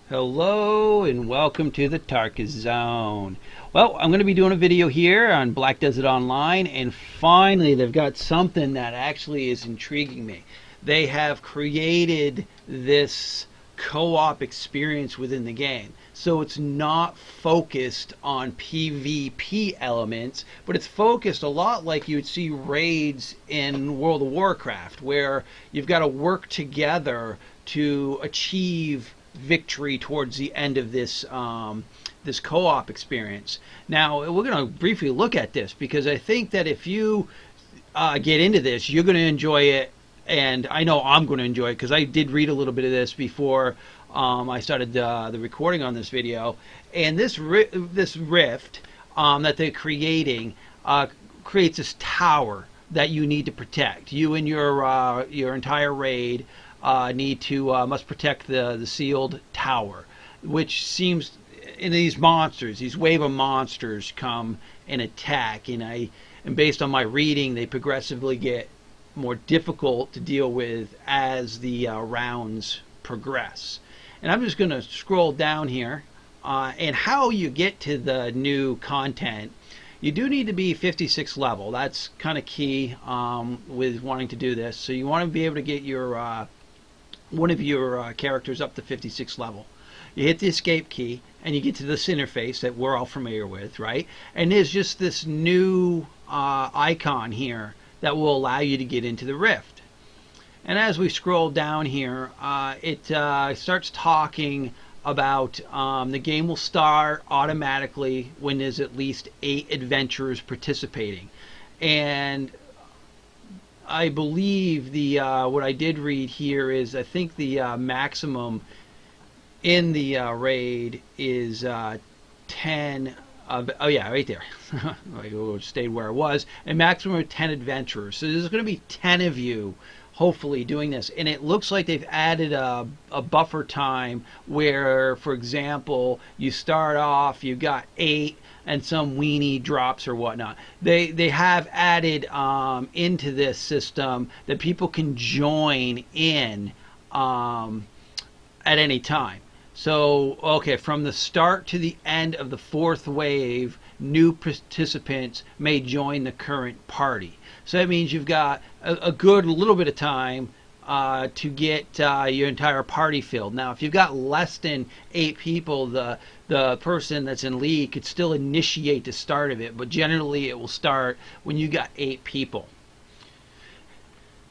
Hello and welcome to the Tarkis Zone. Well, I'm going to be doing a video here on Black Desert Online, and finally they've got something that actually is intriguing me. They have created this co-op experience within the game. So it's not focused on PvP elements, but it's focused a lot like you would see raids in World of Warcraft, where you've got to work together to achieve victory towards the end of this co-op experience. Now we're going to briefly look at this because I think that if you get into this, you're going to enjoy it, and I know I'm going to enjoy it because I did read a little bit of this before I started the recording on this video. And this rift that they're creating creates this tower that you need to protect. You and your entire raid need to must protect the sealed tower, which seems in these wave of monsters come and attack, and based on my reading, they progressively get more difficult to deal with as the rounds progress. And I'm just going to scroll down here, and how you get to the new content. You do need to be 56 level. That's kind of key with wanting to do this. So you want to be able to get your one of your characters up to 56 level. You hit the escape key and you get to this interface that we're all familiar with, right? And there's just this new icon here that will allow you to get into the rift. And as we scroll down here, it starts talking about the game will start automatically when there's at least 8 adventurers participating. And I believe the what I did read here is I think the maximum in the raid is 10. Oh yeah, right there. I stayed where I was. A maximum of 10 adventurers. So there's going to be 10 of you hopefully doing this, and it looks like they've added a buffer time where, for example, you start off, you got 8 and some weenie drops or whatnot. They have added into this system that people can join in at any time. So, okay, from the start to the end of the 4th wave, new participants may join the current party. So that means you've got a good little bit of time to get your entire party filled. Now, if you've got less than 8 people, the person that's in lead could still initiate the start of it, but generally it will start when you got 8 people.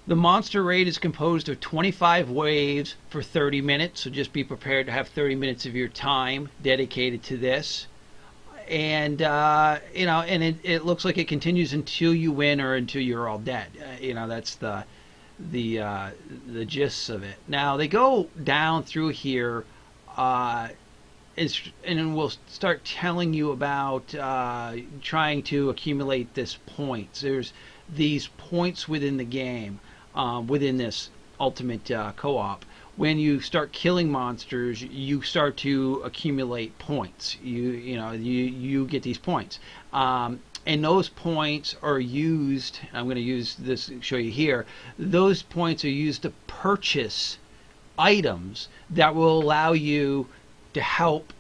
The monster raid is composed of 25 waves for 30 minutes, so just be prepared to have 30 minutes of your time dedicated to this. And and it looks like it continues until you win or until you're all dead. That's the gist of it. Now they go down through here, and we'll start telling you about trying to accumulate this points. There's these points within the game, within this ultimate co-op. When you start killing monsters, you start to accumulate points. You get these points, and those points are used. I'm going to use this to show you here. Those points are used to purchase items that will allow you to help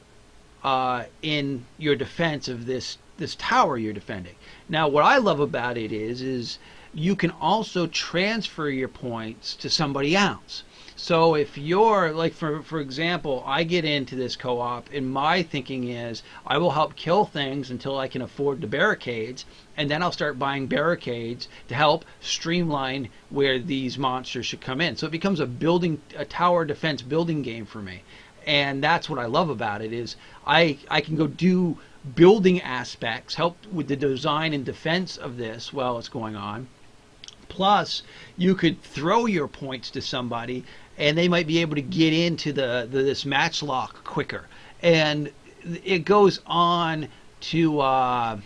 in your defense of this tower you're defending. Now, what I love about it is you can also transfer your points to somebody else. So if you're like, for example, I get into this co-op and my thinking is I will help kill things until I can afford the barricades, and then I'll start buying barricades to help streamline where these monsters should come in. So it becomes a tower defense building game for me. And that's what I love about it is I can go do building aspects, help with the design and defense of this while it's going on. Plus, you could throw your points to somebody, and they might be able to get into this match lock quicker. And it goes on to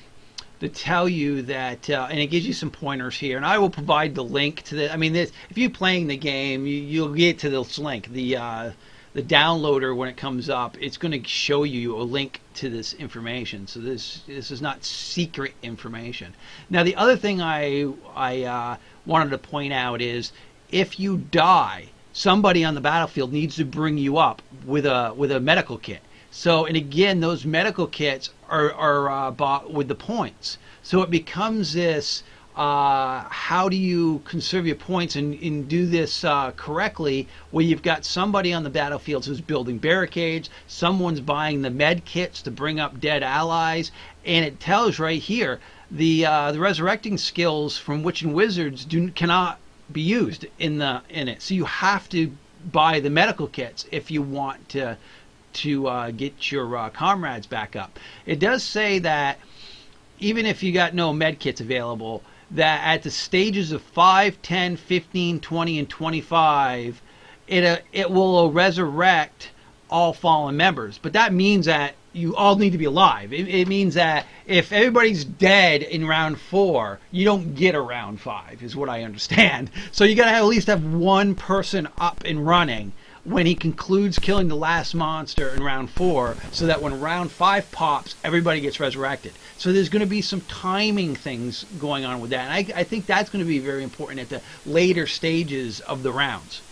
tell you that, and it gives you some pointers here. And I will provide the link to the. I mean, if you're playing the game, you'll get to this link. The downloader, when it comes up, it's going to show you a link to this information. So this is not secret information. Now, the other thing I wanted to point out is if you die, somebody on the battlefield needs to bring you up with a medical kit. So, and again, those medical kits are bought with the points. So it becomes this, how do you conserve your points and do this correctly, where you've got somebody on the battlefield who's building barricades, someone's buying the med kits to bring up dead allies, and it tells right here the resurrecting skills from witch and wizards cannot be used in it. So you have to buy the medical kits if you want to get your comrades back up. It does say that even if you got no med kits available, that at the stages of 5, 10, 15, 20, and 25, it will resurrect all fallen members. But that means that you all need to be alive. It means that if everybody's dead in round 4, you don't get a round 5, is what I understand. So you got to at least have one person up and running when he concludes killing the last monster in round 4, so that when round 5 pops, everybody gets resurrected. So there's going to be some timing things going on with that. And I think that's going to be very important at the later stages of the rounds.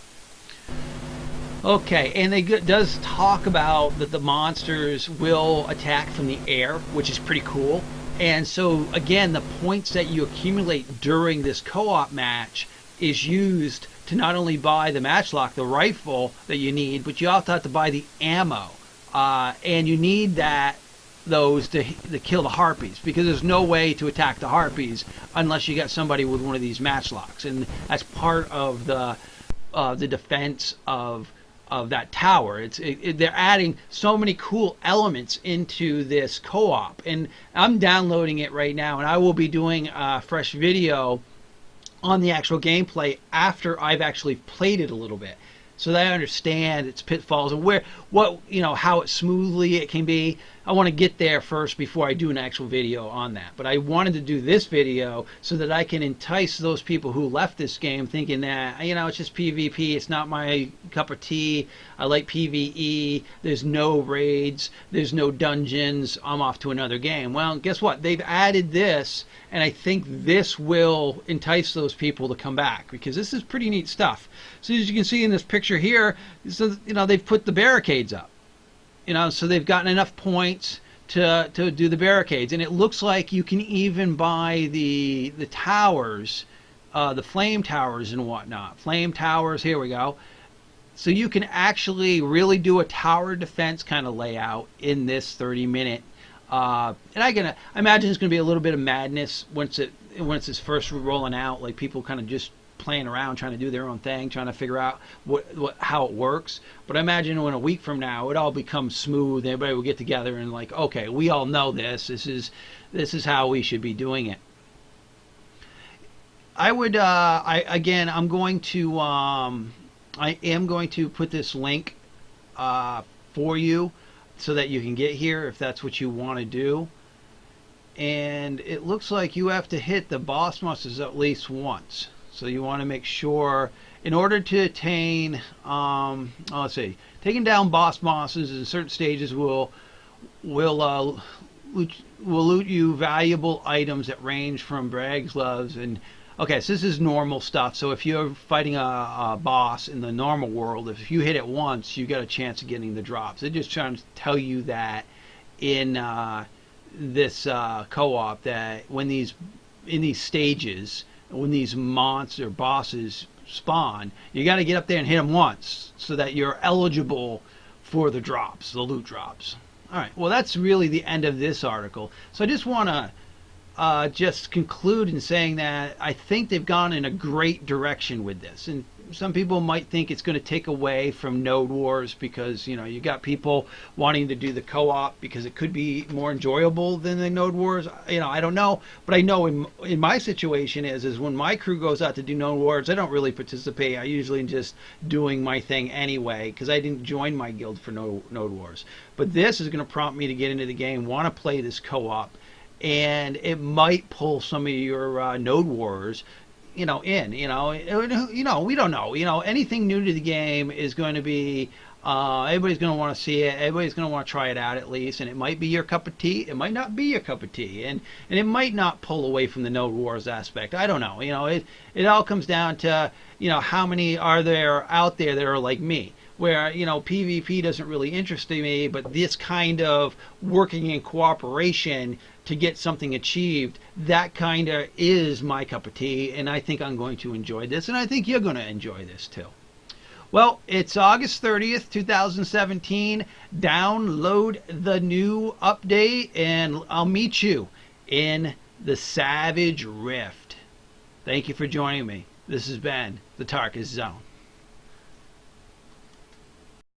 Okay, and it does talk about that the monsters will attack from the air, which is pretty cool. And so, again, the points that you accumulate during this co-op match is used to not only buy the matchlock, the rifle that you need, but you also have to buy the ammo. And you need those to kill the harpies, because there's no way to attack the harpies unless you got somebody with one of these matchlocks. And that's part of the defense of that tower. They're adding so many cool elements into this co-op, and I'm downloading it right now, and I will be doing a fresh video on the actual gameplay after I've actually played it a little bit, so that I understand its pitfalls and how smoothly it can be. I want to get there first before I do an actual video on that. But I wanted to do this video so that I can entice those people who left this game thinking that, it's just PvP, it's not my cup of tea, I like PvE, there's no raids, there's no dungeons, I'm off to another game. Well, guess what? They've added this, and I think this will entice those people to come back, because this is pretty neat stuff. So as you can see in this picture here, so, they've put the barricades up. So they've gotten enough points to do the barricades, and it looks like you can even buy the towers, the flame towers and whatnot. Flame towers, here we go. So you can actually really do a tower defense kind of layout in this 30-minute. And I imagine it's going to be a little bit of madness once it's first rolling out, like people kind of just playing around, trying to do their own thing, trying to figure out how it works. But I imagine when a week from now it all becomes smooth, everybody will get together and like, okay, we all know this is how we should be doing it. I am going to put this link for you so that you can get here if that's what you want to do. And it looks like you have to hit the boss monsters at least once. So you want to make sure, in order to attain, let's see, taking down boss monsters in certain stages will loot you valuable items that range from brags, loves, and okay, so this is normal stuff. So if you're fighting a boss in the normal world, if you hit it once, you got a chance of getting the drops. They're just trying to tell you that in this co-op, that in these stages, when these monster bosses spawn, you got to get up there and hit them once so that you're eligible for the drops, the loot drops. All right, well, that's really the end of this article. So I just want to just conclude in saying that I think they've gone in a great direction with this. And some people might think it's going to take away from Node Wars, because you got people wanting to do the co-op because it could be more enjoyable than the Node Wars. I don't know, but I know in my situation is when my crew goes out to do Node Wars, I don't really participate. I usually just doing my thing anyway, because I didn't join my guild for Node Wars. But this is going to prompt me to get into the game, want to play this co-op, and it might pull some of your Node Wars we don't know. Anything new to the game is going to be Everybody's going to want to see it. Everybody's going to want to try it out at least. And it might be your cup of tea. It might not be your cup of tea. And it might not pull away from the Node Wars aspect. I don't know. It all comes down to, how many are there out there that are like me, where PvP doesn't really interest me, but this kind of working in cooperation to get something achieved, that kind of is my cup of tea, and I think I'm going to enjoy this, and I think you're going to enjoy this too. Well, it's August 30th, 2017. Download the new update, and I'll meet you in the Savage Rift. Thank you for joining me. This has been the Tarkis Zone.